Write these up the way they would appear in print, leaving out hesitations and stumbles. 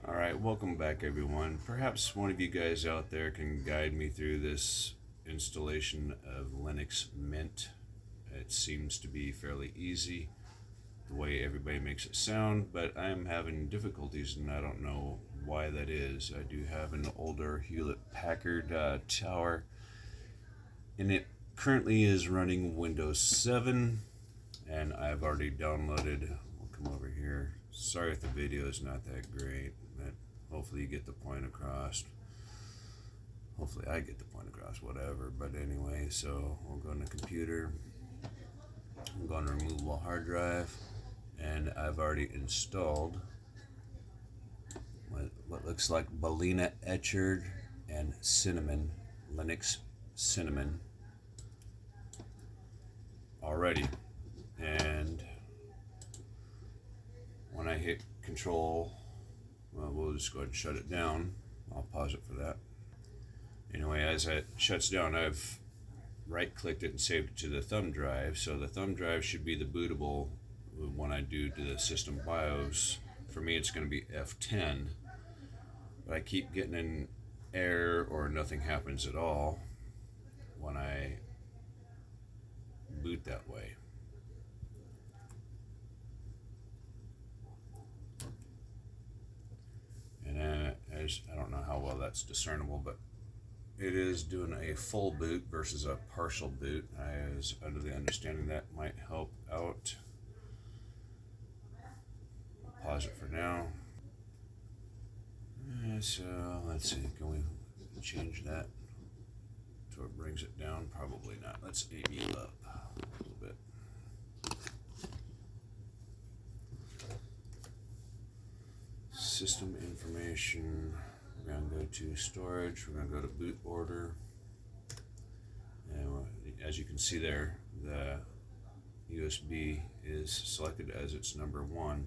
Alright, welcome back everyone. Perhaps one of you guys out there can guide me through this installation of Linux Mint. It seems to be fairly easy, the way everybody makes it sound, but I am having difficulties and I don't know why that is. I do have an older Hewlett-Packard tower, and it currently is running Windows 7, and I've already downloaded. We'll come over here. Sorry if the video is not that great, but hopefully you get the point across. Hopefully I get the point across, whatever. But anyway, so we'll go into computer. I'm going to removable hard drive, and I've already installed what looks like Balena Etchard and Cinnamon, Linux Cinnamon already. And when I hit control, well, we'll just go ahead and shut it down. I'll pause it for that. Anyway, as it shuts down, I've right-clicked it and saved it to the thumb drive. So the thumb drive should be the bootable when I do to the system BIOS. For me, it's going to be F10. But I keep getting an error or nothing happens at all when I boot that way. And I don't know how well that's discernible, but it is doing a full boot versus a partial boot. I was under the understanding that might help out. I'll pause it for now. So let's see, can we change that so it brings it down? Probably not. Let's AB up a little bit. System information. We're going to go to storage. We're going to go to boot order. And as you can see there, the USB is selected as its number 1.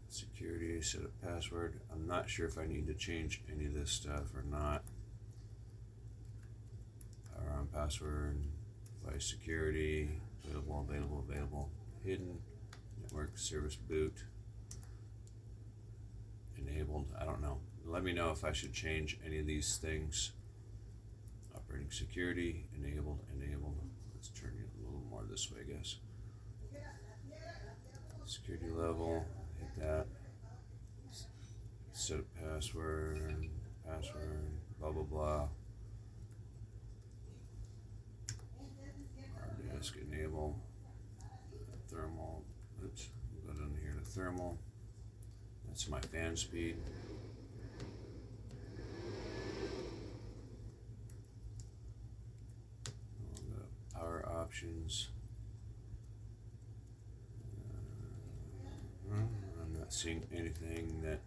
Security, set a password. I'm not sure if I need to change any of this stuff or not. Power on password, device security, available, hidden, network service boot, enabled. I don't know. Let me know if I should change any of these things. Operating security, enabled. Let's turn it a little more this way, I guess. Security level, hit that. Set a password, blah blah blah. Hard disk, enable. Thermal. Oops. Go down here to thermal. That's my fan speed. Power options. I'm not seeing anything that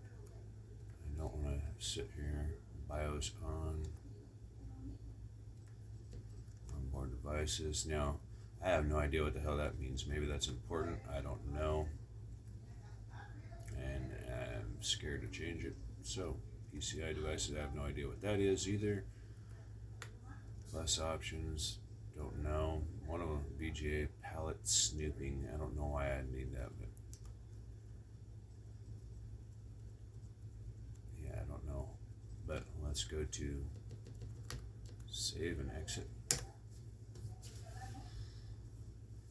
I don't want to sit here. BIOS on. Onboard devices. Now, I have no idea what the hell that means. Maybe that's important. I don't know. And I'm scared to change it. So, PCI devices, I have no idea what that is either. Plus options, don't know. One of them, VGA palette snooping. I don't know why I need that, but yeah, I don't know. But let's go to save and exit.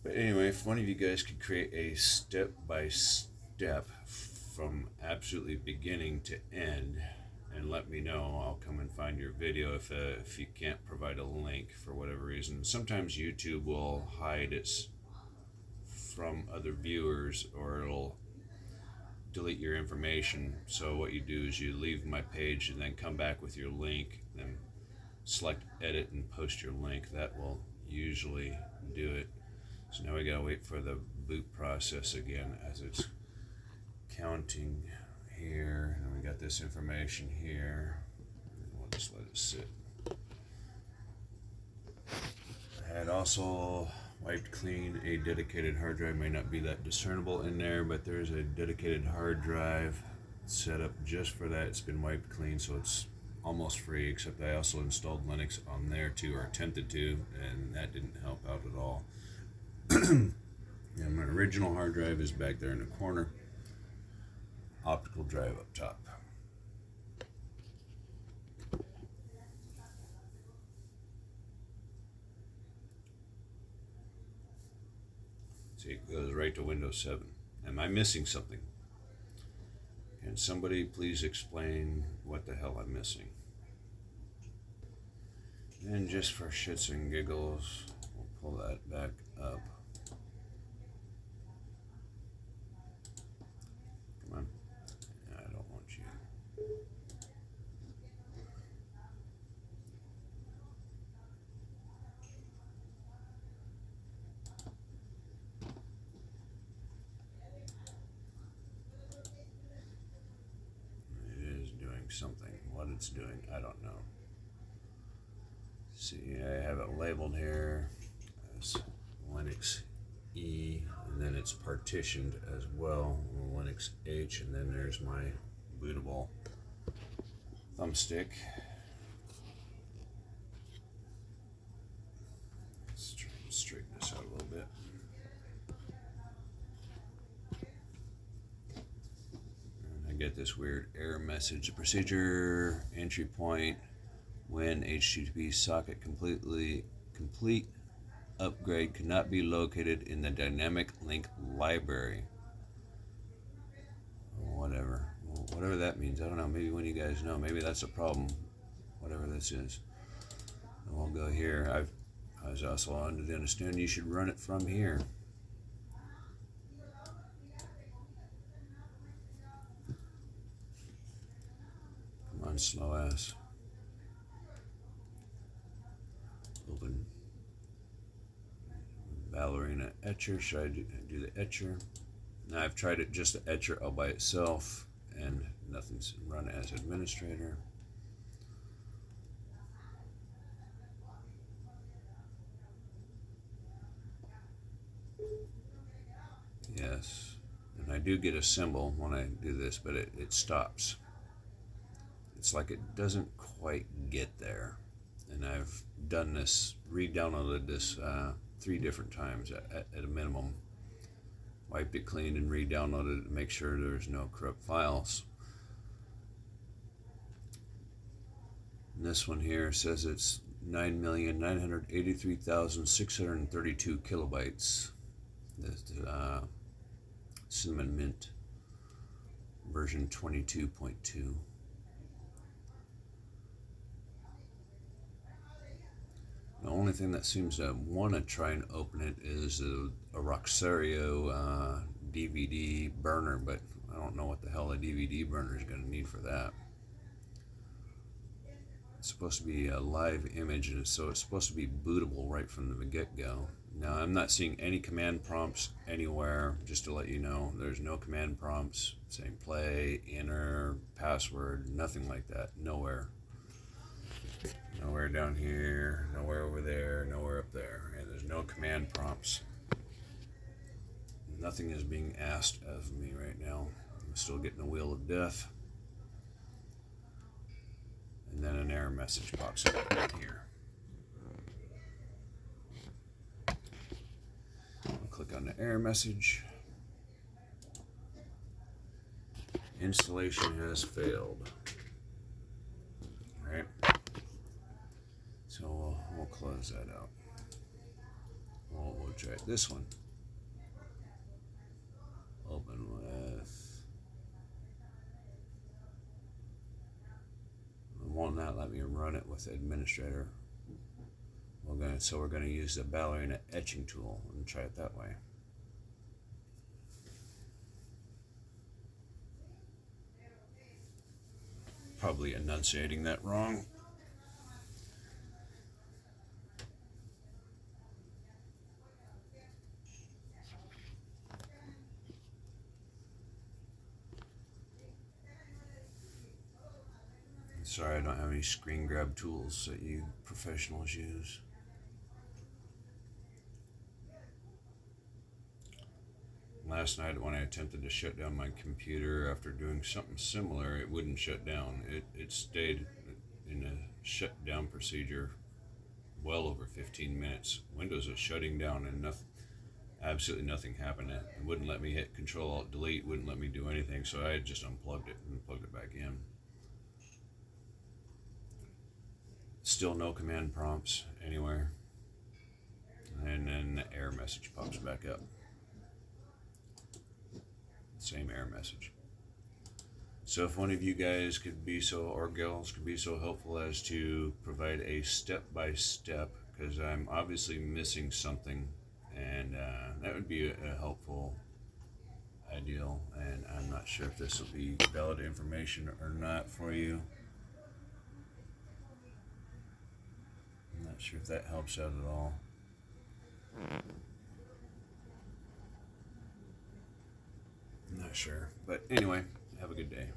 But anyway, if one of you guys could create a step-by-step from absolutely beginning to end and let me know, I'll come and find your video if you can't provide a link for whatever reason. Sometimes YouTube will hide it from other viewers, or it'll delete your information. So what you do is you leave my page and then come back with your link, then select edit and post your link. That will usually do it. So now we gotta wait for the boot process again as it's counting here, and we got this information here. We'll just let it sit. I had also wiped clean a dedicated hard drive. May not be that discernible in there, but there's a dedicated hard drive set up just for that. It's been wiped clean, so it's almost free, except I also installed Linux on there too, or attempted to, and that didn't help out at all. And my original hard drive is back there in the corner. optical drive up top. See, it goes right to Windows 7. Am I missing something? Can somebody please explain what the hell I'm missing? And just for shits and giggles, we'll pull that back up. Come on. I don't want you. It is doing something. What it's doing, I don't know. See, I have it labeled here as Linux E, and then it's partitioned as well, Linux H, and then there's my bootable thumbstick. Let's try and straighten this out a little bit. And I get this weird error message. The procedure entry point when HTTP socket complete upgrade cannot be located in the dynamic link library. Whatever. Well, whatever that means. I don't know. Maybe when you guys know. Maybe that's a problem. Whatever this is. And we'll go here. I was also under the understanding you should run it from here. Come on, slow ass. Open Ballerina Etcher. Should I do the Etcher? Now I've tried it just the Etcher all by itself, and nothing's run as administrator. Yes, and I do get a symbol when I do this, but it stops. It's like it doesn't quite get there. And I've done this, re-downloaded this 3 different times at a minimum. Wiped it clean and re-downloaded it to make sure there's no corrupt files. And this one here says it's 9,983,632 kilobytes. This Cinnamon Mint version 22.2. The only thing that seems to want to try and open it is a Roxario DVD burner, but I don't know what the hell a DVD burner is going to need for that. It's supposed to be a live image, so it's supposed to be bootable right from the get-go. Now, I'm not seeing any command prompts anywhere, just to let you know. There's no command prompts saying play, enter, password, nothing like that. Nowhere. Nowhere down here, nowhere over there, nowhere up there. And there's no command prompts. Nothing is being asked of me right now. I'm still getting the wheel of death. And then an error message pops up right here. I'll click on the error message. Installation has failed. All right. So we'll close that out. We'll try this one. Open with. It won't not let me run it with administrator. So we're going to use the Ballerina etching tool and try it that way. Probably enunciating that wrong. Sorry, I don't have any screen grab tools that you professionals use. Last night when I attempted to shut down my computer after doing something similar, it wouldn't shut down. It stayed in a shutdown procedure well over 15 minutes. Windows is shutting down and nothing. absolutely nothing happened. It wouldn't let me hit Control Alt Delete, wouldn't let me do anything, so I just unplugged it and plugged it back in. Still no command prompts anywhere. And then the error message pops back up. Same error message. So if one of you guys could be so, or gals could be so helpful as to provide a step-by-step, because I'm obviously missing something, and that would be a helpful ideal, and I'm not sure if this will be valid information or not for you. I'm not sure if that helps out at all. I'm not sure, but anyway, have a good day.